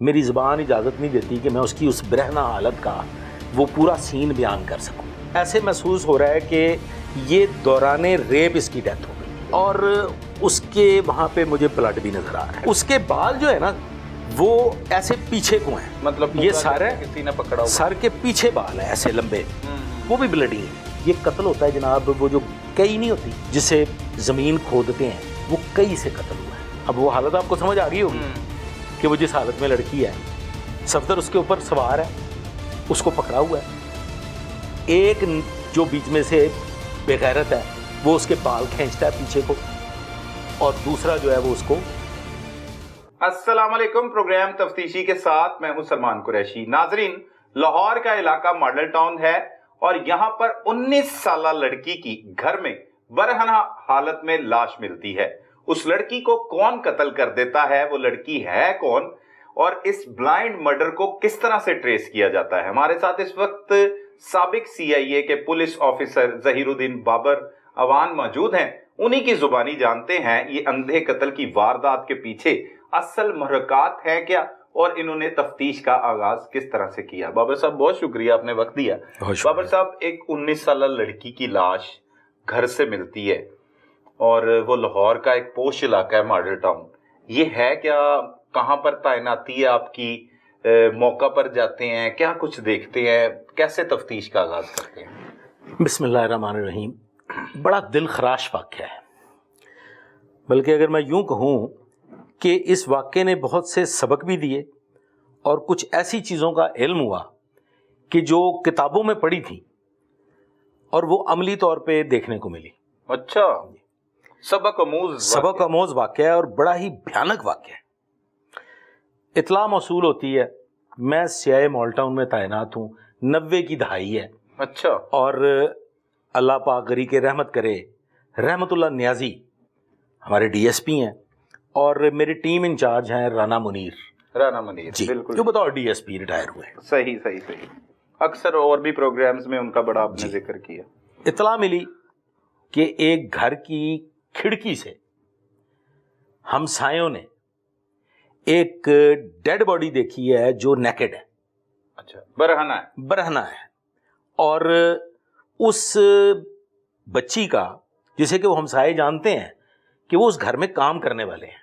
میری زبان اجازت نہیں دیتی کہ میں اس کی اس برہنہ حالت کا وہ پورا سین بیان کر سکوں. ایسے محسوس ہو رہا ہے کہ یہ دوران ریپ اس کی ڈیتھ ہو گئی اور اس کے وہاں پہ مجھے بلڈ بھی نظر آ رہا ہے. اس کے بال جو ہے نا وہ ایسے پیچھے کو ہیں, مطلب یہ سارے کسی نے پکڑا سر کے پیچھے بال ہیں ایسے لمبے, وہ بھی بلڈی ہیں. یہ قتل ہوتا ہے جناب, وہ جو کئی نہیں ہوتی جسے زمین کھودتے ہیں, وہ کئی سے قتل ہوا ہے. اب وہ حالت آپ کو سمجھ آ گئی ہوگی کہ وہ جس حالت میں لڑکی ہے, صفدر اس کے اوپر سوار ہے, اس کو پکڑا ہوا ہے. ایک جو بیچ میں سے بے غیرت ہے وہ اس کے بال کھینچتا ہے پیچھے کو, اور دوسرا جو ہے وہ اس کو. السلام علیکم, پروگرام تفتیشی کے ساتھ میں ہوں سلمان قریشی. ناظرین, لاہور کا علاقہ ماڈل ٹاؤن ہے اور یہاں پر 19 سالہ لڑکی کی گھر میں برہنہ حالت میں لاش ملتی ہے. اس لڑکی کو کون قتل کر دیتا ہے, وہ لڑکی ہے کون, اور اس بلائنڈ مرڈر کو کس طرح سے ٹریس کیا جاتا ہے. ہمارے ساتھ اس وقت سابق CIA کے پولیس آفیسر ظہیر الدین بابر اوان موجود ہیں. انہی کی زبانی جانتے ہیں یہ اندھے قتل کی واردات کے پیچھے اصل محرکات ہیں کیا, اور انہوں نے تفتیش کا آغاز کس طرح سے کیا. بابر صاحب بہت شکریہ, آپ نے وقت دیا. بابر صاحب, ایک 19 سالہ لڑکی کی لاش گھر سے ملتی ہے اور وہ لاہور کا ایک پوش علاقہ ہے ماڈل ٹاؤن. یہ ہے کیا, کہاں پر تعیناتی ہے آپ کی, موقع پر جاتے ہیں, کیا کچھ دیکھتے ہیں, کیسے تفتیش کا آغاز کرتے ہیں؟ بسم اللہ الرحمن الرحیم. بڑا دل خراش واقعہ ہے, بلکہ اگر میں یوں کہوں کہ اس واقعے نے بہت سے سبق بھی دیے اور کچھ ایسی چیزوں کا علم ہوا کہ جو کتابوں میں پڑھی تھی اور وہ عملی طور پہ دیکھنے کو ملی. اچھا, سبق آموز واقعہ ہے اور بڑا ہی بھیانک واقعہ ہے. اطلاع موصول ہوتی ہے, میں CIA مال ٹاؤن میں تعینات ہوں, 90 کی دہائی ہے. اچھا. اور اللہ پاک غری کے رحمت کرے, رحمت اللہ نیازی ہمارے DSP ہیں اور میری ٹیم انچارج ہیں رانا منیر. جی, بالکل, جو بتاؤ DSP ریٹائر ہوئے. صحیح. اکثر اور بھی پروگرامز میں ان کا بڑا آپ نے ذکر کیا. اطلاع ملی کہ ایک گھر کی کھڑکی سے ہمسایوں نے ایک ڈیڈ باڈی دیکھی ہے جو نیکڈ ہے. اچھا, برہنہ ہے. اور اس بچی کا, جسے کہ وہ ہمسائے جانتے ہیں کہ وہ اس گھر میں کام کرنے والے ہیں.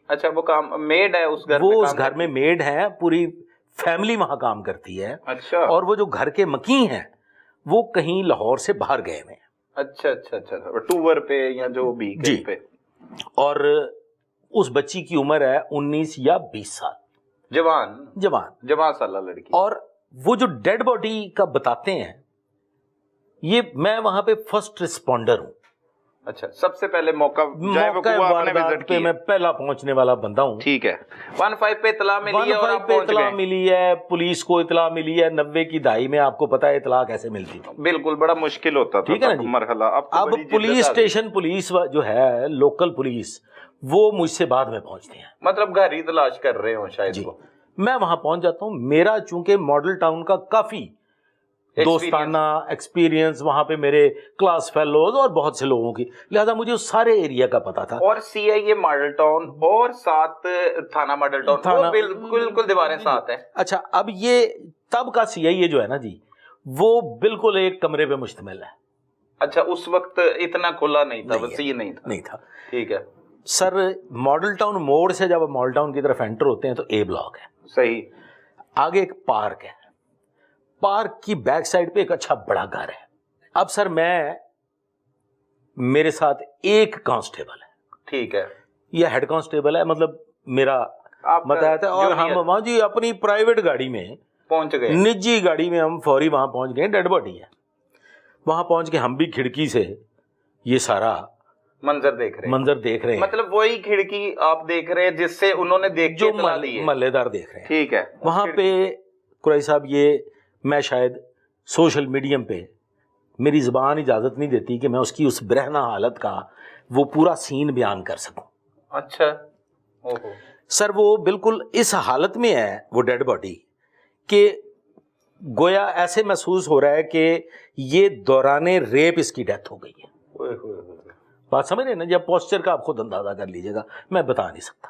اچھا, وہ کام میڈ ہے اس گھر میں, وہ اس گھر میں میڈ ہے, پوری فیملی وہاں کام کرتی ہے. اچھا. اور وہ جو گھر کے مکین ہیں وہ کہیں لاہور سے باہر گئے ہوئے ہیں. اچھا, ٹور پہ یا جو بھی کہیں پہ. اور اس بچی کی عمر ہے 19 یا 20 سال. جوان سالہ لڑکی. اور وہ جو ڈیڈ باڈی کا بتاتے ہیں, یہ میں وہاں پہ فرسٹ رسپونڈر ہوں. اچھا, سب سے پہلے موقع واردات پہ میں پہلا پہنچنے والا بندہ ہوں. ٹھیک ہے. 15 پہ اطلاع ملی ہے اور آپ پہنچ اطلاع ملی ہے, پولیس کو اطلاع ملی ہے. 90 کی دہائی میں آپ کو پتا ہے اطلاع کیسے ملتی تھی. بالکل, بڑا مشکل ہوتا تھا. ٹھیک ہے نا جی, مرحلہ. اب پولیس اسٹیشن پولیس جو ہے, لوکل پولیس, وہ مجھ سے بعد میں پہنچتے ہیں. مطلب گھر ہی تلاش کر رہے ہوں شاید. جی, میں وہاں پہنچ جاتا ہوں. میرا چونکہ ماڈل ٹاؤن کا کافی دوستانہ ایکسپیرینس, وہاں پہ میرے کلاس فیلوز اور بہت سے لوگوں کی, لہذا مجھے اس سارے ایریا کا پتا تھا. اور CIA ماڈل ٹاؤن اور ساتھ تھانہ ماڈل ٹاؤن بالکل دیواریں ساتھ ہیں. اچھا, اب یہ تب کا CIA جو ہے نا جی, وہ بالکل ایک کمرے پہ مشتمل ہے. اچھا, اس وقت اتنا کھلا نہیں تھا, وسیع نہیں تھا. ٹھیک ہے سر. ماڈل ٹاؤن موڑ سے جب ماڈل ٹاؤن کی طرف انٹر ہوتے ہیں تو A بلاک ہے. صحیح. آگے ایک پارک ہے, پارک کی بیک سائڈ پہ ایک اچھا بڑا گھر ہے. اب سر میرے ساتھ ایک کانسٹیبل ہے. ٹھیک ہے. یہ ہیڈ کانسٹیبل ہے, مطلب میرا متحد ہے. اور ہم وہاں جی اپنی پرائیویٹ گاڑی میں پہنچ گئے, نجی گاڑی میں ہم فوری وہاں پہنچ گئے. ڈیڈ باڈی ہے وہاں. پہنچ کے ہم بھی کھڑکی سے یہ سارا منظر دیکھ رہے ہیں. مطلب وہی کھڑکی آپ دیکھ رہے ہیں جس سے انہوں نے دیکھ کے اطلاع دی ہے. محلے دار دیکھ رہے ہیں. ٹھیک ہے. وہاں پہ قریشی صاحب, یہ میں شاید سوشل میڈیم پہ میری زبان اجازت نہیں دیتی کہ میں اس کی اس برہنہ حالت کا وہ پورا سین بیان کر سکوں. اچھا. سر, وہ بالکل اس حالت میں ہے وہ ڈیڈ باڈی کہ گویا ایسے محسوس ہو رہا ہے کہ یہ دوران ریپ اس کی ڈیتھ ہو گئی ہے. بات سمجھ رہے ہیں نا, جب پوسچر کا آپ خود اندازہ کر لیجئے گا, میں بتا نہیں سکتا.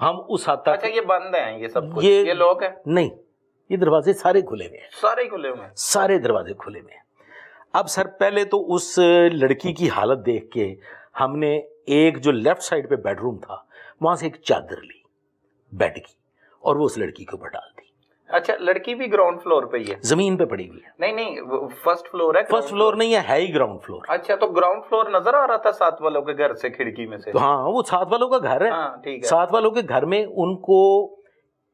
ہم اس حد تک. اچھا یہ بند ہیں یہ سب کچھ, یہ لوگ ہیں نہیں, یہ دروازے سارے کھلے ہوئے ہیں, سارے کھلے ہوئے ہیں, سارے دروازے کھلے ہوئے ہیں. اب سر پہلے تو اس لڑکی کی حالت دیکھ کے ہم نے ایک جو لیفٹ سائڈ پہ بیڈ روم تھا وہاں سے ایک چادر لی بیڈ کی اور وہ اس لڑکی کے اوپر ڈال دی. اچھا لڑکی بھی گراؤنڈ فلور پہ ہی ہے؟ زمین پہ پڑی ہوئی ہے. نہیں فرسٹ فلور ہے. فرسٹ فلور نہیں ہے ہی گراؤنڈ فلور. اچھا تو گراؤنڈ فلور نظر آ رہا تھا ساتھ والوں کے گھر سے کھڑکی میں سے؟ ہاں وہ ساتھ والوں کا گھر ہے. ہاں ٹھیک ہے. ساتھ والوں کے گھر میں ان کو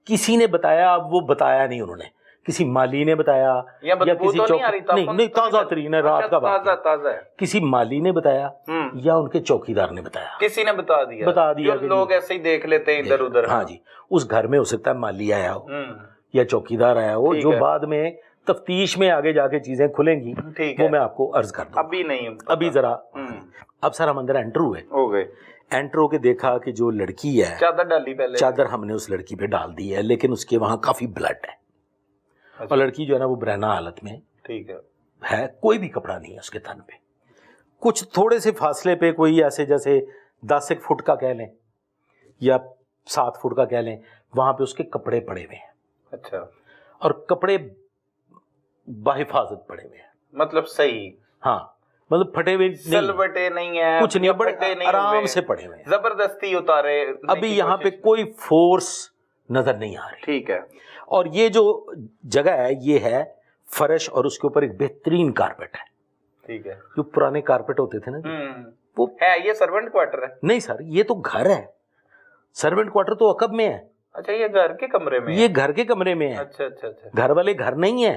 کسی نے بتایا, اب وہ بتایا نہیں انہوں نے, کسی مالی نے بتایا یا کسی نہیں تازہ ترین ہے رات کا بات, تازہ ہے, کسی مالی نے بتایا یا ان کے چوکیدار نے بتایا, کسی نے بتا دیا لوگ ایسے ہی دیکھ لیتے ہیں ادھر ادھر. ہاں جی, اس گھر میں ہو سکتا ہے مالی آیا ہو یا چوکیدار آیا ہو, جو بعد میں تفتیش میں آگے جا کے چیزیں کھلیں گی وہ میں آپ کو عرض کر دوں. ابھی نہیں, ابھی ذرا. اب سر ہم اندر انٹر ہوئے, انٹر ہو کے دیکھا کہ جو لڑکی ہے چادر ڈالی, پہلے چادر ہم نے اس لڑکی پہ ڈال دی ہے, لیکن اس کے وہاں کافی بلڈ ہے اور لڑکی جو ہے نا وہ برہنہ حالت میں ٹھیک ہے, کوئی بھی کپڑا نہیں ہے اس کے تن پہ. کچھ تھوڑے سے فاصلے پہ کوئی ایسے جیسے 10 فٹ کا کہہ لیں یا 7 فٹ کا کہہ لیں, وہاں پہ اس کے کپڑے پڑے ہوئے ہیں. اچھا, اور کپڑے بحفاظت پڑے ہوئے ہیں, مطلب صحیح, ہاں مطلب پھٹے ہوئے سلوٹے نہیں ہیں, کچھ نہیں, بڑے آرام سے پڑے ہوئے ہیں, زبردستی اتارے. ابھی یہاں پہ کوئی فورس نظر نہیں آ رہی. ٹھیک ہے. اور یہ جو جگہ ہے یہ ہے فرش اور اس کے اوپر ایک بہترین کارپیٹ ہے. ٹھیک ہے. جو پرانے کارپیٹ ہوتے تھے نا وہ ہے, یہ سرونٹ کوارٹر ہے؟ نہیں سر, یہ تو گھر ہے. سرونٹ کوارٹر تو عقب میں ہے. اچھا یہ گھر کے کمرے میں, یہ گھر کے کمرے میں ہے. اچھا اچھا اچھا, گھر والے گھر نہیں ہے.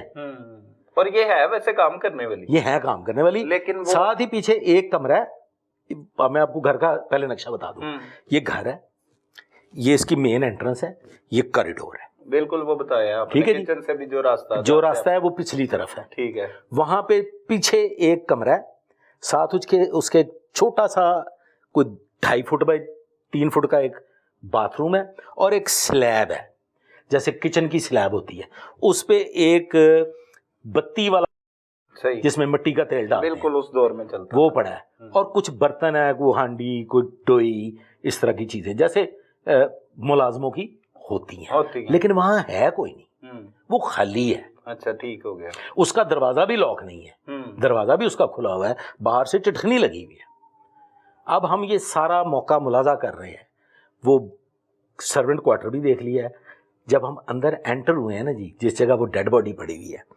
اور یہ ہے ویسے کام کرنے والی, یہ ہے کام کرنے والی, لیکن ساتھ ہی پیچھے ایک کمرہ ہے. میں آپ کو گھر کا پہلے نقشہ بتا دوں. یہ گھر ہے, یہ اس کی مین انٹرنس ہے, یہ کوریڈور ہے. بالکل وہ بتایا آپ نے, کچن سے بھی جو راستہ ہے وہ پچھلی طرف ہے. ٹھیک ہے. وہاں پہ پیچھے ایک کمرہ ہے, ساتھ اس کے چھوٹا سا کوئی 2.5 فٹ بائی 3 فٹ کا ایک باتھ روم ہے, اور ایک سلیب ہے جیسے کچن کی سلیب ہوتی ہے, اس پہ ایک بتی والا صحیح جس میں مٹی کا تیل ڈالتے ہیں, بالکل اس دور میں چلتا وہ پڑا ہے. اور کچھ برتن ہے, کوئی ہانڈی, کوئی ڈوئی, اس طرح کی چیزیں جیسے ملازموں کی ہوتی ہیں, لیکن وہاں ہے کوئی نہیں, وہ خالی ہے. اچھا ٹھیک ہو گیا. اس کا دروازہ بھی لاک نہیں ہے, دروازہ بھی اس کا کھلا ہوا ہے, باہر سے چٹکنی لگی ہوئی ہے. اب ہم یہ سارا موقع ملاحظہ کر رہے ہیں, وہ سرونٹ کوارٹر بھی دیکھ لیا ہے. جب ہم اندر انٹر ہوئے ہیں نا جی, جس جگہ وہ ڈیڈ باڈی پڑی ہوئی ہے,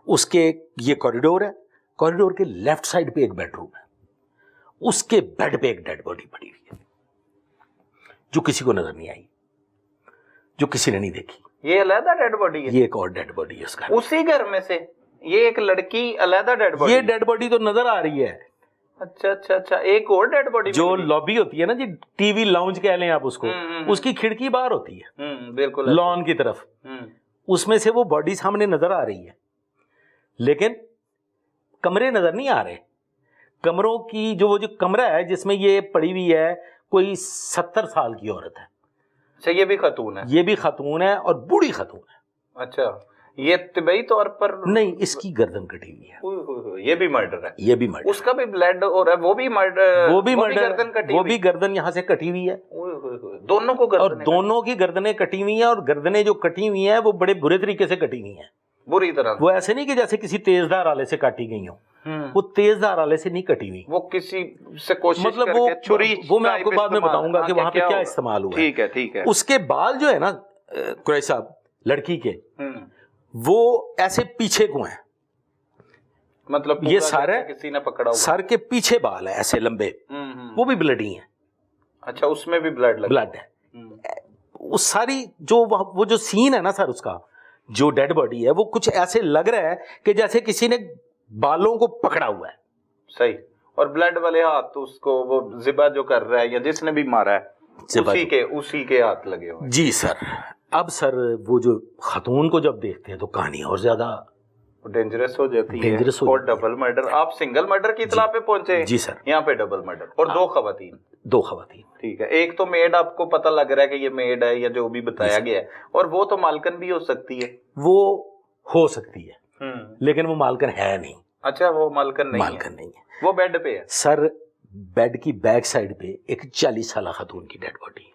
اس کے یہ کوریڈور ہے, کوریڈور کے لیفٹ سائڈ پہ ایک بیڈ روم ہے, اس کے بیڈ پہ ایک ڈیڈ باڈی پڑی ہوئی ہے جو کسی کو نظر نہیں آئی, جو کسی نے نہیں دیکھی. یہ علیحدہ ڈیڈ باڈی ہے؟ یہ ایک اور ڈیڈ باڈی ہے اس کا, اسی گھر میں سے. یہ ایک لڑکی علیحدہ ڈیڈ باڈی, یہ ڈیڈ باڈی تو نظر آ رہی ہے. اچھا اچھا اچھا, ایک اور ڈیڈ باڈی جو لابی ہوتی ہے نا جی, ٹی وی لاؤنج کہہ لیں آپ اس کو, اس کی کھڑکی باہر ہوتی ہے بالکل لان کی طرف, اس میں سے وہ باڈی سامنے نظر آ رہی ہے, لیکن کمرے نظر نہیں آ رہے. کمروں کی وہ جو کمرہ ہے جس میں یہ پڑی ہوئی ہے, کوئی 70 سال کی عورت ہے. اچھا یہ بھی خاتون ہے؟ یہ بھی خاتون ہے اور بوڑھی خاتون ہے. اچھا یہ طبعی طور پر نہیں, اس کی گردن کٹی ہوئی ہے. یہ بھی مرڈر ہے؟ یہ بھی مرڈر. اس کا بھی بلڈ اور وہ بھی مرڈر, وہ بھی گردن یہاں سے کٹی ہوئی ہے. دونوں کو گردن, اور دونوں کی گردنیں کٹی ہوئی ہیں, اور گردنیں جو کٹی ہوئی ہیں وہ بڑے برے طریقے سے کٹی ہوئی ہیں, بری طرح. وہ ایسے نہیں کہ جیسے کسی تیز دھار آلے سے کاٹی گئی ہوں, وہ تیز دھار آلے سے نہیں کٹی ہوئی, وہ کسی سے کوشش مطلب وہ میں آپ کو بعد میں بتاؤں گا کہ وہاں پہ کیا استعمال ہوا. ٹھیک ہے ٹھیک ہے. اس کے بال جو ہے نا قریش صاحب لڑکی کے, وہ ایسے پیچھے کو ہیں, مطلب یہ سارے کسی نے پکڑا ہوا, سر کے پیچھے بال ہے ایسے لمبے, وہ بھی بلڈی ہیں. اچھا اس میں بھی بلڈ ہے. وہ ساری وہ جو سین ہے نا سر, اس کا جو ڈیڈ باڈی ہے وہ کچھ ایسے لگ رہا ہے کہ جیسے کسی نے بالوں کو پکڑا ہوا ہے. صحیح. اور بلڈ والے ہاتھ اس کو وہ ذبح جو کر رہا ہے یا جس نے بھی مارا ہے اسی کے ہاتھ لگے ہوئے. جی سر. اب سر وہ جو خاتون کو جب دیکھتے ہیں تو کہانی اور زیادہ ڈینجرس ہو جاتی ہے. اور ڈبل مرڈر, آپ سنگل مرڈر کی اطلاع پہ پہنچے؟ جی سر. یہاں پہ ڈبل مرڈر اور 2 خواتین. ٹھیک ہے. ایک تو میڈ, آپ کو پتہ لگ رہا ہے کہ یہ میڈ ہے یا جو بھی بتایا گیا ہے, اور وہ تو مالکن بھی ہو سکتی ہے. وہ ہو سکتی ہے لیکن وہ مالکن ہے نہیں. اچھا وہ مالکن نہیں ہے, وہ بیڈ پہ ہے. سر بیڈ کی بیک سائڈ پہ ایک 40 سالہ خاتون کی ڈیڈ باڈی ہے.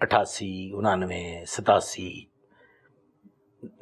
88, 89, 87,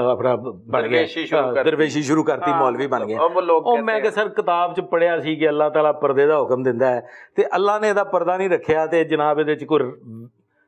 ਆਪਣਾ ਬਣ ਗਿਆ ਦਰਵੇਸ਼ੀ ਸ਼ੁਰੂ ਕਰਤੀ, ਮੌਲਵੀ ਬਣ ਗਿਆ। ਉਹ ਮੈਂ ਕਹ ਸਰ ਕਿਤਾਬ 'ਚ ਪੜਿਆ ਸੀ ਕਿ ਅੱਲਾਹ ਤਾਲਾ ਪਰਦੇ ਦਾ ਹੁਕਮ ਦਿੰਦਾ ਹੈ ਤੇ ਅੱਲਾ ਨੇ ਇਹਦਾ ਪਰਦਾ ਨਹੀਂ ਰੱਖਿਆ ਤੇ ਜਨਾਬ ਇਹਦੇ 'ਚ ਕੋਈ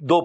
2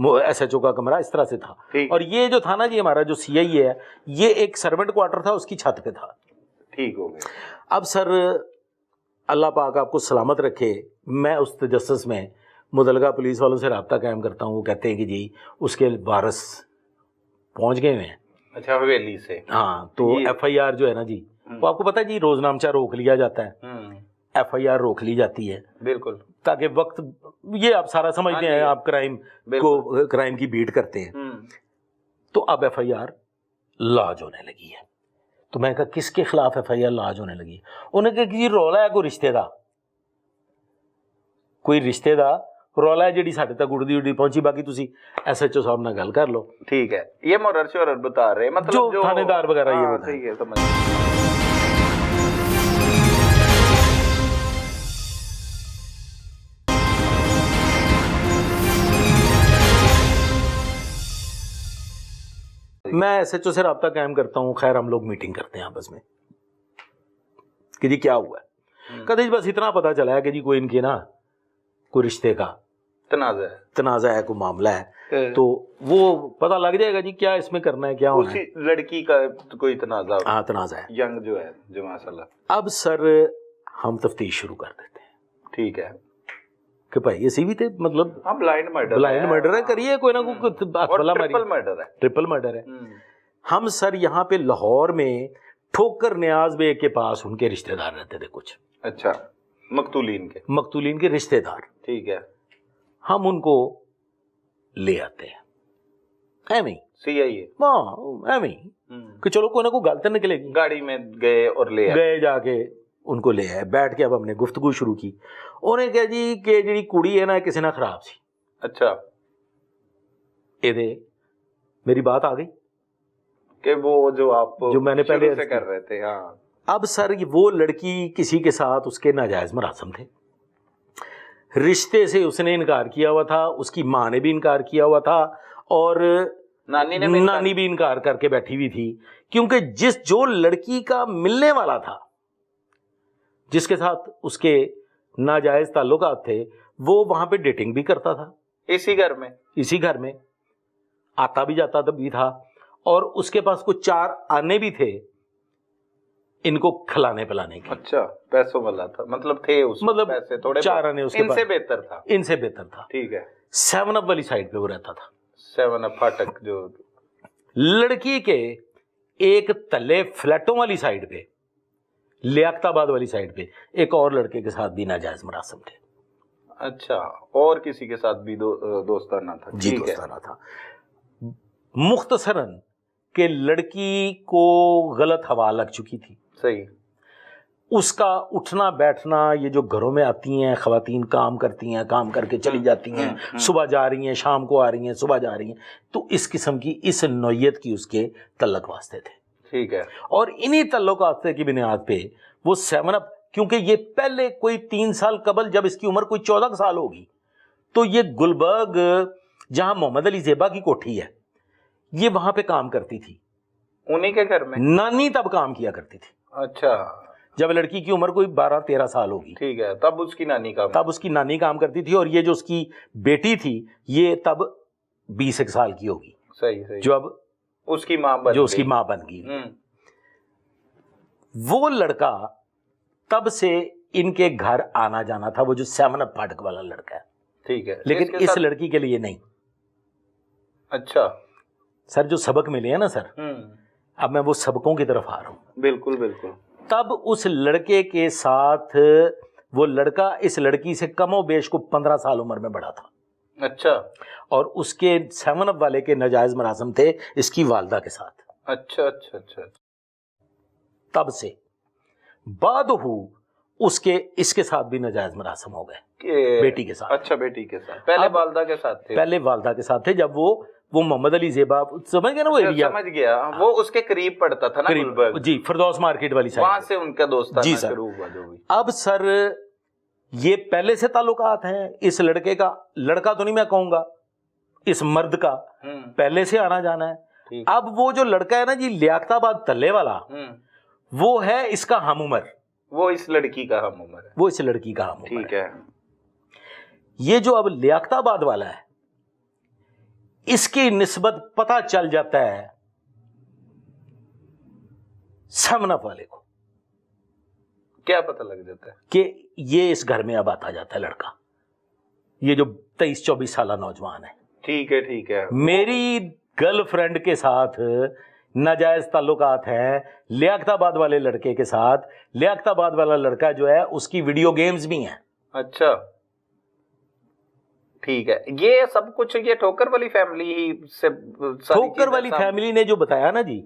ایس ایچ او کا کمرہ اس طرح سے تھا. اور یہ جو تھا نا جی ہمارا جو سی آئی اے ہے یہ ایک سروینٹ کوارٹر تھا, اس کی چھت پہ تھا. ٹھیک ہو گیا. اب سر اللہ پاک آپ کو سلامت رکھے, میں اس تجسس میں متعلقہ پولیس والوں سے رابطہ قائم کرتا ہوں. وہ کہتے ہیں کہ جی اس کے وارث پہنچ گئے ہیں. اچھا حویلی سے. ہاں تو ایف آئی آر جو ہے نا جی وہ آپ کو پتا ہے جی روز نامچہ روک لیا جاتا ہے, ایف آئی آر روک لی جاتی ہے بالکل, تاکہ وقت یہ آپ سارا سمجھتے ہیں آپ کرائم کو کرائم کی بیٹ کرتے ہیں. تو اب ایف آئی آر لاج ہونے لگی ہے. تو میں کہا کس کے خلاف ایف آئی آر لاج ہونے لگی ہے؟ انہوں نے کہا کہ یہ رولا ہے کوئی رشتے دا رولا ہے جیڑی ساڈے تک اڑدی پہنچی. باقی تسی ایس ایچ او صاحب نال گل کر لو. ٹھیک ہے, یہ مرر شورر بتا رہے مطلب جو تھانے دار وغیرہ یہ بتا ٹھیک ہے سمجھ. میں ایس ایچ او سے رابطہ قائم کرتا ہوں. خیر ہم لوگ میٹنگ کرتے ہیں آپس میں کہ جی کیا ہوا ہے. کہتے جی بس اتنا پتا چلا ہے کہ جی کوئی ان کے نا کوئی رشتے کا تنازع ہے, کوئی معاملہ ہے, تو وہ پتہ لگ جائے گا جی کیا اس میں کرنا ہے, کیا ہونا ہے. لڑکی کا کوئی تنازع, ہاں تنازع ہے, ینگ جو ہے جو ماشاءاللہ. اب سر ہم تفتیش شروع کر دیتے ہیں. ٹھیک ہے کہ بھائی اسی بھی تھے مطلب بلائنڈ مرڈر ہے, کریے کوئی نہ کوئی ٹرپل مرڈر ہے. ہم سر یہاں پہ لاہور میں ٹھوکر نیاز بیگ کے پاس ان کے رشتہ دار رہتے تھے کچھ. اچھا, مقتولین کے رشتہ دار. ٹھیک ہے, ہم ان کو لے آتے ہیں ایویں سی آئی اے, ہاں ایویں کہ چلو کوئی نہ کوئی گل تو نکلے گی. گاڑی میں گئے اور گئے جا کے ان کو لے آئے, بیٹھ کے اب ہم نے گفتگو شروع کی. انہیں کہا جی کہ جی کڑی ہے نا کسی نہ خراب سی. اچھا, میری بات آ گئی کہ وہ جو آپ جو میں نے پہلے سے کر رہے تھے. ہاں اب سر وہ لڑکی کسی کے ساتھ اس کے ناجائز مراسم تھے, رشتے سے اس نے انکار کیا ہوا تھا, اس کی ماں نے بھی انکار کیا ہوا تھا, اور نانی بھی انکار کر کے بیٹھی ہوئی تھی. کیونکہ جو لڑکی کا ملنے والا تھا, جس کے ساتھ اس کے ناجائز تعلقات تھے, وہ وہاں پہ ڈیٹنگ بھی کرتا تھا اسی گھر میں آتا بھی جاتا بھی تھا, اور اس کے پاس کچھ 4 آنے بھی تھے ان کو کھلانے پلانے کے. اچھا, پیسوں والا تھا مطلب تھے اس مطلب پیسے تھوڑے 4 آنے اس کے پاس, ان سے بہتر تھا. ٹھیک ہے, 7 اپ والی سائڈ پہ وہ رہتا تھا. 7 اپ پھاٹک جو لڑکی کے ایک تلے فلیٹوں والی سائڈ پہ, لیاقت آباد والی سائڈ پہ ایک اور لڑکے کے ساتھ بھی ناجائز مراسم تھے. اچھا, اور کسی کے ساتھ بھی دوستانہ تھا. جی دوستانہ تھا. مختصراً کہ لڑکی کو غلط ہوا لگ چکی تھی. صحیح. اس کا اٹھنا بیٹھنا, یہ جو گھروں میں آتی ہیں خواتین کام کرتی ہیں, کام کر کے چلی جاتی ہیں, صبح جا رہی ہیں شام کو آ رہی ہیں, صبح جا رہی ہیں, تو اس قسم کی اس نوعیت کی اس کے تعلق واسطے تھے. ٹھیک ہے, اور انہی تعلقات کی بنیاد پہ وہ 7 اپ, کیونکہ یہ پہلے کوئی 3 سال قبل جب اس کی عمر کوئی 14 سال ہوگی, تو یہ گلبرگ جہاں محمد علی زیبا کی کوٹھی ہے یہ وہاں پہ کام کرتی تھی, انہی کے گھر میں. نانی تب کام کیا کرتی تھی. اچھا, جب لڑکی کی عمر کوئی 12-13 سال ہوگی. ٹھیک ہے, تب اس کی نانی کام کرتی تھی, اور یہ جو اس کی بیٹی تھی یہ تب 20 سال کی ہوگی. صحیح. جو اب اس کی ماں بن گئی. وہ لڑکا تب سے ان کے گھر آنا جانا تھا, وہ جو 7 اپ پھاٹک والا لڑکا ہے. ٹھیک ہے, لیکن اس لڑکی کے لیے نہیں. اچھا سر, جو سبق ملے ہیں نا سر, اب میں وہ سبقوں کی طرف آ رہا ہوں. بالکل بالکل. تب اس لڑکے کے ساتھ وہ لڑکا اس لڑکی سے کم و بیش کو 15 سال عمر میں بڑا تھا. اچھا, اور اس کے 7 اپ والے کے ناجائز مراسم تھے اس کی والدہ کے ساتھ. اچھا اچھا اچھا. تب سے بعد اس کے ساتھ بھی ناجائز مراسم ہو گئے, بیٹی کے ساتھ. اچھا, بیٹی کے ساتھ. پہلے والدہ کے ساتھ تھے. پہلے والدہ کے ساتھ تھے, جب وہ محمد علی زیبا, سمجھ گئے نا وہ ایریا. سمجھ گیا, وہ اس کے قریب پڑتا تھا نا گلبرگ. جی, فردوس مارکیٹ والی سائڈ, وہاں سے ان کا دوستانہ شروع ہوا. جو بھی اب سر یہ پہلے سے تعلقات ہیں اس لڑکے کا, لڑکا تو نہیں میں کہوں گا, اس مرد کا پہلے سے آنا جانا ہے. اب وہ جو لڑکا ہے نا جی لیاقت آباد تلے والا, وہ ہے اس کا ہم عمر, وہ اس لڑکی کا ہم عمر ہے. وہ اس لڑکی کا ہم عمر. ٹھیک ہے. یہ جو اب لیاقت آباد والا ہے اس کی نسبت پتہ چل جاتا ہے 7 اپ والے کو. کیا پتہ لگ جاتا ہے؟ کہ یہ اس گھر میں اب آتا جاتا ہے لڑکا, یہ جو 23-24 سالہ نوجوان ہے. ٹھیک ہے ٹھیک ہے. میری گرل فرینڈ کے ساتھ ناجائز تعلقات ہیں لیاقت آباد والے لڑکے کے ساتھ. لیاقت آباد والا لڑکا جو ہے اس کی ویڈیو گیمز بھی ہیں. اچھا ٹھیک ہے. یہ سب کچھ یہ ٹھوکر والی فیملی ہی سے, ٹھوکر والی فیملی نے جو بتایا نا جی,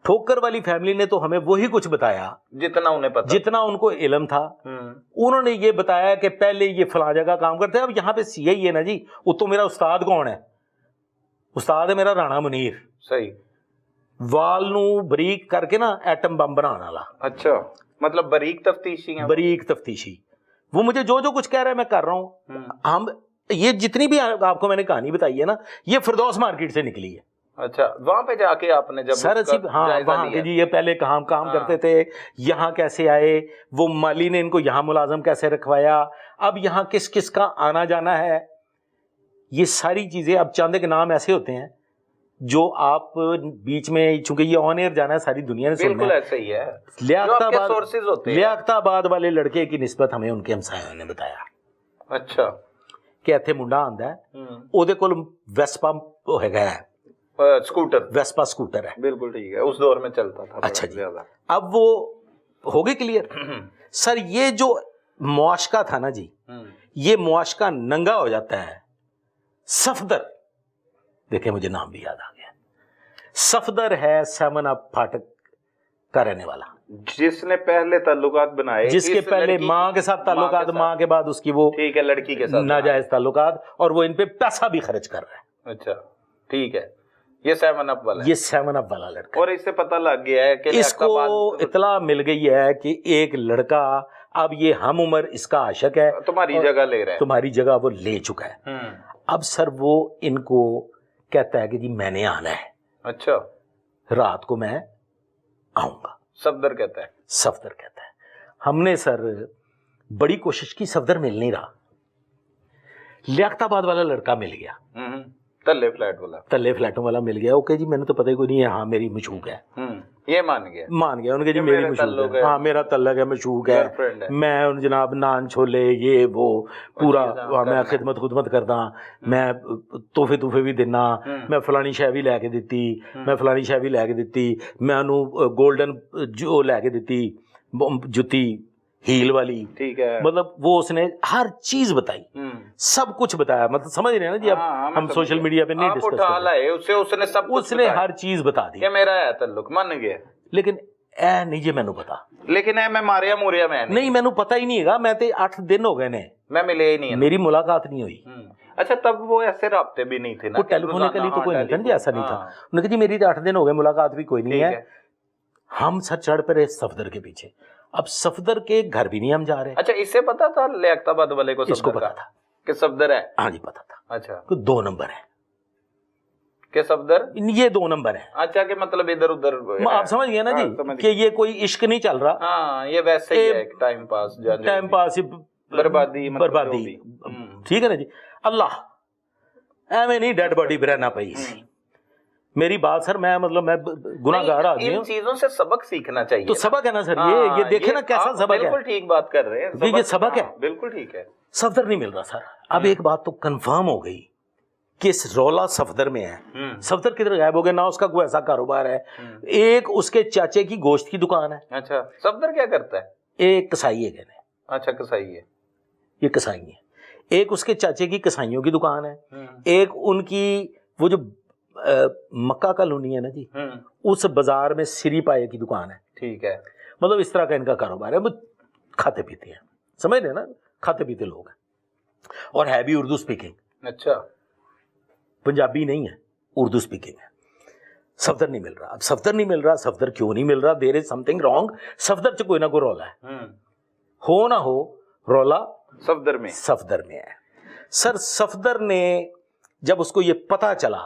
ٹھوکر والی فیملی نے تو ہمیں وہی کچھ بتایا جتنا انہیں پتا, جتنا ان کو علم تھا. انہوں نے یہ بتایا کہ پہلے یہ فلاں جگہ کام کرتے ہیں. اب یہاں پہ یہی ہے نا جی, وہ تو میرا استاد کون ہے؟ استاد ہے میرا رانا منیر. صحیح. وال نو بریک کر کے نا ایٹم بم بنانے والا. اچھا مطلب بریک تفتیشی ہیں. بریک تفتیشی. وہ مجھے جو کچھ کہہ رہا ہے میں کر رہا ہوں. ہم یہ جتنی بھی آپ کو میں نے کہانی بتائی ہے نا, یہ فردوس مارکیٹ سے نکلی ہے. اچھا وہاں پہ جا کے آپ نے جب سر ہاں وہاں کے جی یہ پہلے کہاں کام کرتے تھے, یہاں کیسے آئے, وہ مالی نے ان کو یہاں ملازم کیسے رکھوایا, اب یہاں کس کس کا آنا جانا ہے, یہ ساری چیزیں. اب چاند کے نام ایسے ہوتے ہیں جو آپ بیچ میں, چونکہ یہ آن ایئر جانا ہے ساری دنیا نے سننا ہے. بالکل ایسا ہی ہے. لیاقت آباد والے لڑکے کی نسبت ہمیں ان کے ہمسایوں نے بتایا. اچھا کہ ایتھے منڈا آندا ہے, اودے کول ویسپا ہے اسکوٹر, ویسپا اسکوٹر ہے. بالکل ٹھیک ہے, اس دور میں چلتا تھا. اچھا جی, اب وہ ہو گئے کلیئر. سر یہ جو معاشقہ تھا نا جی, یہ معاشقہ ننگا ہو جاتا ہے. صفدر, دیکھیں مجھے نام بھی یاد آ گیا, صفدر ہے 7 اپ پھاٹک کا رہنے والا, جس نے پہلے تعلقات بنائے, جس کے پہلے ماں کے ساتھ تعلقات, ماں کے بعد اس کی وہ ٹھیک ہے لڑکی کے ساتھ ناجائز تعلقات, اور وہ ان پہ پیسہ بھی خرچ کر رہا ہے. اچھا ٹھیک ہے. یہ 7 اپ والا, یہ 7 اپ والا لڑکا, اور اس سے پتہ لگ گیا ہے کہ اس کو اطلاع مل گئی ہے کہ ایک لڑکا اب یہ ہم عمر اس کا عاشق ہے, تمہاری جگہ لے رہا ہے, تمہاری جگہ وہ لے چکا ہے. اب سر وہ ان کو کہتا ہے کہ جی میں نے آنا ہے. اچھا رات کو میں آؤں گا. صفدر کہتا ہے. صفدر کہتا ہے. ہم نے سر بڑی کوشش کی, صفدر مل نہیں رہا. لیاقت آباد والا لڑکا مل گیا, تلے فلیٹ والا, تلے فلیٹوں والا مل گیا. اوکے جی میں نے تو پتہ ہی کوئی نہیں ہے, ہاں میری مشوق ہے. یہ مان گیا ان کے جی میری مشوق ہے, ہاں میرا تعلق ہے, مشوق ہے, میں جناب نان چھولے یہ وہ پورا میں خدمت کردا, میں تحفے بھی دینا, میں فلانی شے بھی لے کے دتی, میں فلانی شے بھی لے کے دتی, میں انہوں گولڈن جو لے کے دتی جتی ہیل والی. ٹھیک ہے, مطلب وہ اس نے ہر چیز بتائی, سب کچھ بتایا. مطلب سمجھ رہے ہیں نا جی, اب ہم سوشل میڈیا پہ نہیں ڈسکس کر رہے, اس نے ہر چیز بتا دی کہ میرا ہے تعلق, مان گیا. لیکن اے نہیں جی مینوں پتا, لیکن اے میں ماریا موریا میں نہیں, مینوں پتا ہی نہیں ہے. میں تے 8 دن ہو گئے نے, میں ملے ہی نہیں, میری ملاقات نہیں ہوئی. اچھا تب وہ ایسے رابطے بھی نہیں تھے نا, کوئی ٹیلی فونیکلی تو کوئی نہیں تھا جی, ایسا نہیں تھا. انہوں نے کہا جی میری 8 دن ہو گئے, ملاقات بھی کوئی نہیں ہے. ہم سر چڑھ پہ رہے صفدر کے پیچھے. اب صفدر کے گھر بھی نہیں ہم جا رہے. اچھا اس سے پتا تھا لیاقت آباد والے کو, اس کو پتا تھا کہ صفدر ہے. ہاں جی پتا تھا. اچھا 2 نمبر ہے کہ صفدر, یہ 2 نمبر ہے. اچھا کہ مطلب ادھر ادھر آپ سمجھ گئے نا جی, کہ یہ کوئی عشق نہیں چل رہا. ہاں یہ ویسے ہی ہے, ٹائم پاس, بربادی. ٹھیک ہے نا جی. اللہ ایویں نہیں ڈیڈ باڈی برہنا پئی سی. میری بات سر, میں مطلب میں گناہ گار آدمی ہوں, ان چیزوں سے سبق سیکھنا چاہیے. تو سبق ہے نا سر, یہ دیکھیں نا کیسا سبق ہے. بالکل ٹھیک بات کر رہے ہیں, یہ سبق ہے, بالکل ٹھیک ہے. صفدر نہیں مل رہا سر. اب ایک بات تو کنفرم ہو گئی کہ اس رولا صفدر میں ہے. صفدر کدھر غائب ہو گیا, نہ اس کا کوئی ایسا کاروبار ہے. ایک اس کے چاچے کی گوشت کی دکان ہے. اچھا صفدر کیا کرتا ہے؟ ایک کسائی ہے کہنے. اچھا کسائی ہے, یہ کسائی ہے. ایک اس کے چاچے کی کسائیوں کی دکان ہے. ایک ان کی وہ جو مکہ کالونی ہے نا جی, اس بازار میں سری پائے کی دکان ہے. ٹھیک ہے, مطلب اس طرح کا ان کا کاروبار ہے. وہ کھاتے پیتے ہیں, سمجھ رہے ہیں نا, کھاتے پیتے لوگ ہیں, اور ہے بھی اردو سپیکنگ. اچھا پنجابی نہیں ہے, اردو سپیکنگ ہے. صفدر نہیں مل رہا. اب صفدر نہیں مل رہا, صفدر کیوں نہیں مل رہا؟ دیر از سم تھنگ رانگ. صفدر سے کوئی نہ کوئی رولا ہے, ہو نہ ہو رولا صفدر میں ہے. سر صفدر نے جب اس کو یہ پتا چلا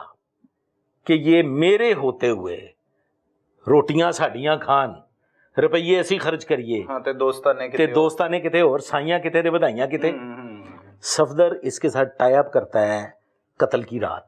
کہ یہ میرے ہوتے ہوئے روٹیاں ساڈیاں کھان, روپیے اسی خرچ کریے, دوستانے کتے اور سائیاں کتے دے بدھائیاں کتے, صفدر اس کے ساتھ ٹائی اپ کرتا ہے قتل کی رات.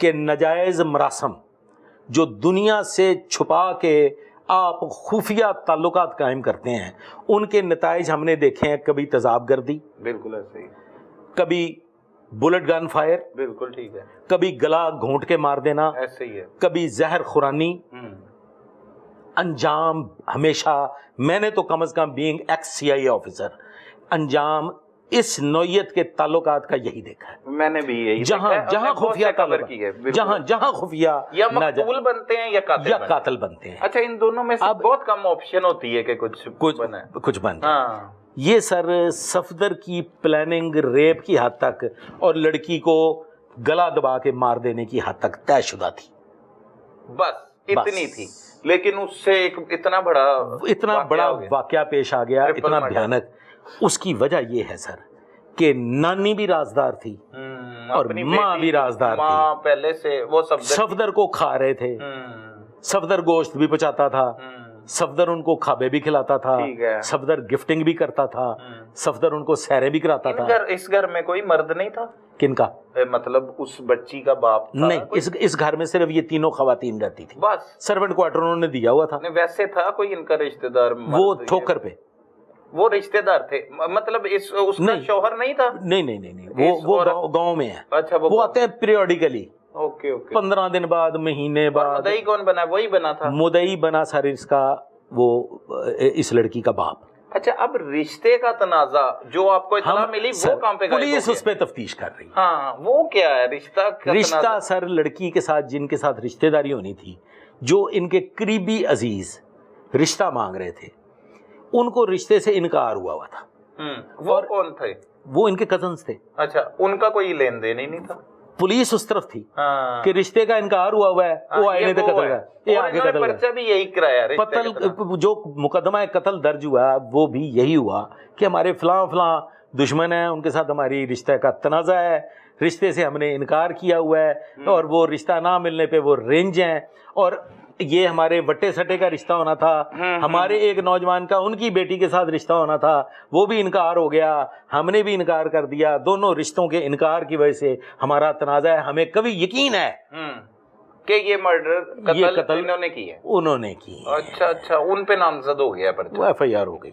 کہ ناجائز مراسم جو دنیا سے چھپا کے آپ خفیہ تعلقات قائم کرتے ہیں، ان کے نتائج ہم نے دیکھے ہیں. کبھی تیزاب گردی، بالکل ایسے ہی. کبھی بلٹ گن فائر، بالکل ٹھیک ہے. کبھی گلا گھونٹ کے مار دینا، ایسے ہی ہے. کبھی زہر خورانی. انجام ہمیشہ، میں نے تو کم از کم بینگ ایکس سی آئی آفیسر، انجام اس نوعیت کے تعلقات کا یہی دیکھا ہے. میں نے بھی یہی جہاں خفیہ تعلق کی ہے، جہاں خفیہ یا مقتول بنتے ہیں یا قاتل بنتے ہیں. اچھا، ان دونوں میں سے بہت کم آپشن ہوتی ہے کہ کچھ بنتے ہیں. یہ سر صفدر کی پلاننگ ریپ کی حد تک اور لڑکی کو گلا دبا کے مار دینے کی حد تک طے شدہ تھی. بس اتنی تھی، لیکن اس سے ایک اتنا بڑا واقعہ پیش آ گیا، اتنا بھیانک. اس کی وجہ یہ ہے سر کہ نانی بھی رازدار تھی اور ماں بھی رازدار تھی. پہلے سے وہ صفدر کو کھا رہے تھے، صفدر گوشت بھی پچاتا تھا، صفدر ان کو کھابے بھی کھلاتا تھا، صفدر گفٹنگ بھی کرتا تھا، صفدر ان کو سیریں بھی کراتا تھا. اس گھر میں کوئی مرد نہیں تھا؟ کن کا؟ مطلب اس بچی کا باپ تھا؟ نہیں، اس گھر میں صرف یہ تینوں خواتین رہتی تھی. بس سرونٹ کوارٹر انہوں نے دیا ہوا تھا. ویسے تھا کوئی ان کا رشتہ دار؟ وہ ٹھوکر پہ وہ رشتہ دار تھے، مطلب اس کا شوہر نہیں تھا؟ نہیں، وہ گاؤں میں ہے. اچھا، وہ آتے ہیں پیریوڈیکلی. اوکے 15 دن بعد، مہینے بعد. مدعی کون بنا؟ وہی بنا تھا. مدعی بنا سر اس کا وہ اس لڑکی کا باپ. اچھا، اب رشتے کا تنازع جو آپ کو اطلاع ملی وہ کہاں پہ؟ پولیس اس پہ تفتیش کر رہی ہے. ہاں، وہ کیا ہے رشتہ سر لڑکی کے ساتھ جن کے ساتھ رشتہ داری ہونی تھی، جو ان کے قریبی عزیز رشتہ مانگ رہے تھے، ان کو رشتے سے انکار ہوا تھا. وہ کون تھے؟ وہ ان کے کزنز تھے. اچھا، ان کا کوئی لین دین ہی نہیں تھا. پولیس اس طرف تھی کہ رشتے کا انکار ہوا ہے، وہ آئے نہیں قتل کا. یہ آگے قتل پرچہ بھی یہی کرایا. جو مقدمہ قتل درج ہوا وہ بھی یہی ہوا کہ ہمارے فلاں دشمن ہیں، ان کے ساتھ ہماری رشتہ کا تنازع ہے، رشتے سے ہم نے انکار کیا ہوا ہے، اور وہ رشتہ نہ ملنے پہ وہ رینج ہیں، اور یہ ہمارے وٹے سٹے کا رشتہ ہونا تھا، ہمارے ایک نوجوان کا ان کی بیٹی کے ساتھ رشتہ ہونا تھا، وہ بھی انکار ہو گیا، ہم نے بھی انکار کر دیا. دونوں رشتوں کے انکار کی وجہ سے ہمارا تنازع ہے. ہمیں کبھی یقین ہے کہ یہ مرڈر قتل انہوں نے کی. اچھا، ان پہ نامزد ہو گیا پرچہ، وہ ایف آئی آر ہو گئی.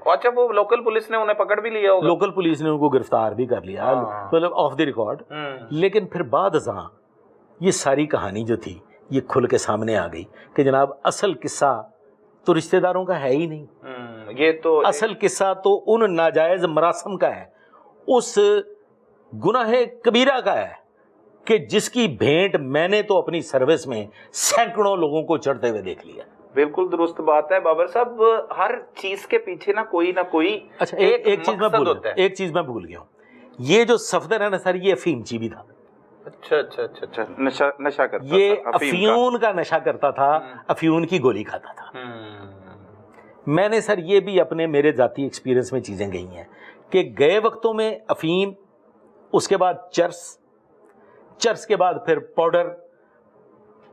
اچھا، وہ لوکل پولیس نے انہیں پکڑ بھی لیا ہوگا؟ لوکل پولیس نے ان کو گرفتار بھی کر لیا، مطلب آف دی ریکارڈ. لیکن پھر بعد ازاں یہ ساری کہانی جو تھی یہ کھل کے سامنے آ گئی کہ جناب اصل قصہ تو رشتہ داروں کا ہے ہی نہیں. یہ تو اصل قصہ تو ان ناجائز مراسم کا ہے، اس گناہ کبیرہ کا ہے کہ جس کی بھینٹ میں نے تو اپنی سروس میں سینکڑوں لوگوں کو چڑھتے ہوئے دیکھ لیا. بالکل درست بات ہے بابر صاحب. ہر چیز کے پیچھے نہ کوئی اچھا ایک چیز میں بھول گیا ہوں. یہ جو صفدر ہے نا سر، یہ افیم چی بھی تھا. اچھا، نشہ کرتا تھا. یہ افیون کا نشہ کرتا تھا، افیون کی گولی کھاتا تھا. میں نے سر یہ بھی میرے ذاتی ایکسپیرینس میں چیزیں گئی ہیں کہ گئے وقتوں میں افیم، اس کے بعد چرس کے بعد پھر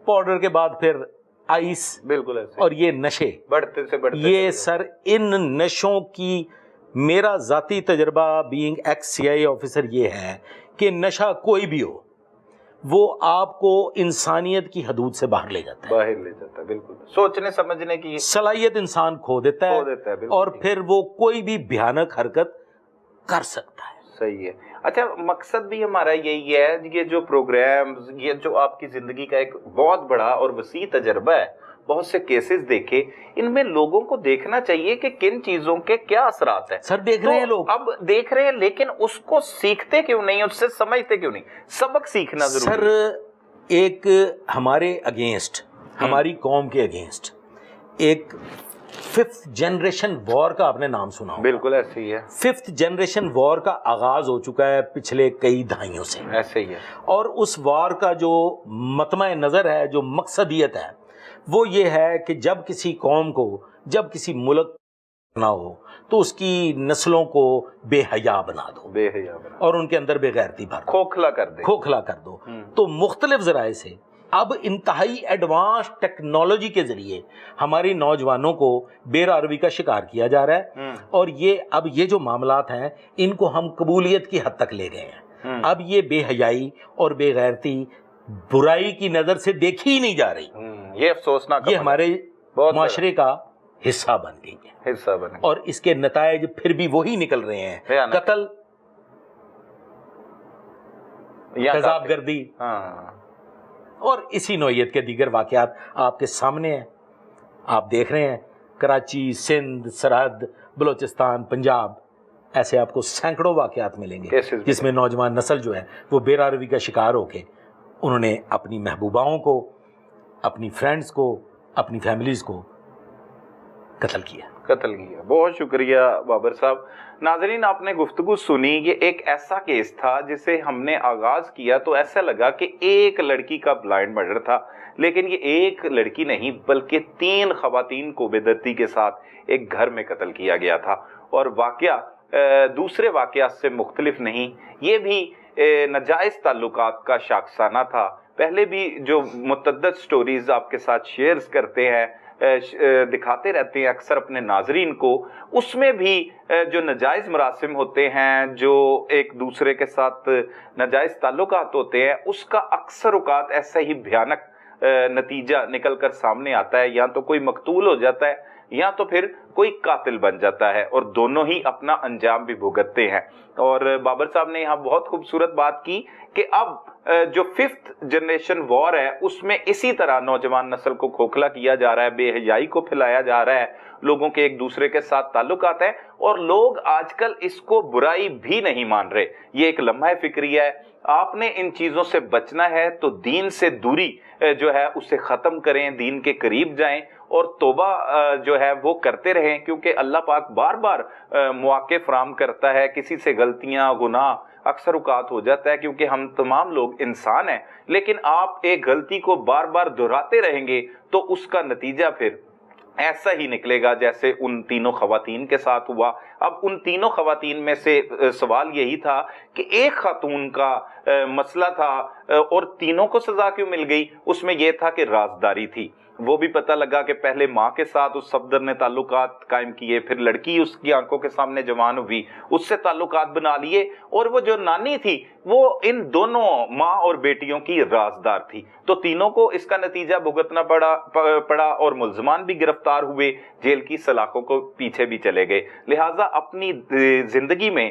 پاؤڈر کے بعد پھر آئس. بالکل ایسے. اور یہ نشے بڑھتے سے بڑھتے. یہ سر ان نشوں کی میرا ذاتی تجربہ بینگ ایکس سی آئی آفیسر یہ ہے کہ نشہ کوئی بھی ہو وہ آپ کو انسانیت کی حدود سے باہر لے جاتا ہے. بالکل. سوچنے سمجھنے کی صلاحیت انسان کھو دیتا ہے اور پھر وہ کوئی بھی بھیانک حرکت کر سکتا ہے. صحیح ہے. اچھا، مقصد بھی ہمارا یہی ہے، یہ جو پروگرامز، یہ جو آپ کی زندگی کا ایک بہت بڑا اور وسیع تجربہ ہے، بہت سے کیسز دیکھے، ان میں لوگوں کو دیکھنا چاہیے کہ کن چیزوں کے کیا اثرات ہیں. سر دیکھ رہے ہیں لوگ، اب دیکھ رہے ہیں، لیکن اس کو سیکھتے کیوں نہیں، اس سے سمجھتے کیوں نہیں؟ سبق سیکھنا ضروری ہے. سر ایک ہمارے اگینسٹ، ہماری قوم کے اگینسٹ ایک 5th جنریشن وار کا آپ نے نام سنا ہوگا. بالکل ایسے ہی ہے. 5th جنریشن وار کا آغاز ہو چکا ہے پچھلے کئی دہائیوں سے. ایسے ہی ہے. اور اس وار کا جو مطمع نظر ہے، جو مقصدیت ہے، وہ یہ ہے کہ جب کسی قوم کو، جب کسی ملک نہ ہو تو اس کی نسلوں کو بے حیا بنا دو، اور ان کے اندر بے غیرتی بھر دو، کھوکھلا کر دو. تو مختلف ذرائع سے اب انتہائی ایڈوانس ٹیکنالوجی کے ذریعے ہماری نوجوانوں کو بے راروی کا شکار کیا جا رہا ہے. اور اب یہ جو معاملات ہیں ان کو ہم قبولیت کی حد تک لے گئے ہیں. اب یہ بے حیائی اور بے غیرتی برائی کی نظر سے دیکھی ہی نہیں جا رہی، یہ افسوسناک یہ ہمارے بہت معاشرے کا حصہ بن گئی ہے، حصہ بنے اور اس کے نتائج پھر بھی وہی نکل رہے ہیں، قتل، تیزاب گردی، اور اسی نوعیت کے دیگر واقعات آپ کے سامنے ہیں. آپ دیکھ رہے ہیں کراچی، سندھ، سرحد، بلوچستان، پنجاب، ایسے آپ کو سینکڑوں واقعات ملیں گے جس میں نوجوان نسل جو ہے وہ بے راروی کا شکار ہو کے انہوں نے اپنی محبوباؤں کو، اپنی فرینڈز کو، اپنی فیملیز کو قتل کیا. بہت شکریہ بابر صاحب. ناظرین، آپ نے گفتگو سنی. یہ ایک ایسا کیس تھا جسے ہم نے آغاز کیا تو ایسا لگا کہ ایک لڑکی کا بلائنڈ مرڈر تھا، لیکن یہ ایک لڑکی نہیں بلکہ 3 خواتین کو بے دردی کے ساتھ ایک گھر میں قتل کیا گیا تھا. اور واقعہ دوسرے واقعات سے مختلف نہیں، یہ بھی ناجائز تعلقات کا شاخسانہ تھا. پہلے بھی جو متعدد سٹوریز آپ کے ساتھ شیئرز کرتے ہیں، دکھاتے رہتے ہیں اکثر اپنے ناظرین کو، اس میں بھی جو ناجائز مراسم ہوتے ہیں، جو ایک دوسرے کے ساتھ ناجائز تعلقات ہوتے ہیں، اس کا اکثر اوقات ایسا ہی بھیانک نتیجہ نکل کر سامنے آتا ہے. یا تو کوئی مقتول ہو جاتا ہے یا تو پھر کوئی قاتل بن جاتا ہے، اور دونوں ہی اپنا انجام بھی بھگتتے ہیں. اور بابر صاحب نے یہاں بہت خوبصورت بات کی کہ اب جو 5th جنریشن وار ہے اس میں اسی طرح نوجوان نسل کو کھوکھلا کیا جا رہا ہے، بے حیائی کو پھیلایا جا رہا ہے، لوگوں کے ایک دوسرے کے ساتھ تعلقات ہیں، اور لوگ آج کل اس کو برائی بھی نہیں مان رہے. یہ ایک لمحہ فکری ہے. آپ نے ان چیزوں سے بچنا ہے تو دین سے دوری جو ہے اسے ختم کریں، دین کے قریب جائیں اور توبہ جو ہے وہ کرتے رہیں، کیونکہ اللہ پاک بار بار مواقع فراہم کرتا ہے. کسی سے غلطیاں، گناہ اکثر اوقات ہو جاتا ہے کیونکہ ہم تمام لوگ انسان ہیں، لیکن آپ ایک غلطی کو بار بار دہراتے رہیں گے تو اس کا نتیجہ پھر ایسا ہی نکلے گا جیسے ان تینوں خواتین کے ساتھ ہوا. اب ان تینوں خواتین میں سے سوال یہی تھا کہ ایک خاتون کا مسئلہ تھا اور تینوں کو سزا کیوں مل گئی؟ اس میں یہ تھا کہ رازداری تھی. وہ بھی پتہ لگا کہ پہلے ماں کے ساتھ اس صفدر نے تعلقات قائم کیے، پھر لڑکی اس کی آنکھوں کے سامنے جوان ہوئی، اس سے تعلقات بنا لیے، اور وہ جو نانی تھی وہ ان دونوں ماں اور بیٹیوں کی رازدار تھی. تو تینوں کو اس کا نتیجہ بھگتنا پڑا اور ملزمان بھی گرفتار ہوئے، جیل کی سلاخوں کو پیچھے بھی چلے گئے. لہٰذا اپنی زندگی میں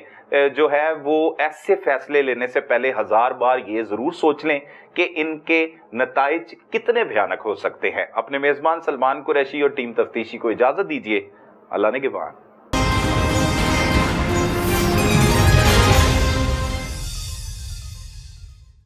جو ہے وہ ایسے فیصلے لینے سے پہلے 1000 بار یہ ضرور سوچ لیں کہ ان کے نتائج کتنے بھیانک ہو سکتے ہیں. اپنے میزبان سلمان قریشی اور ٹیم تفتیشی کو اجازت دیجیے. اللہ نگہبان.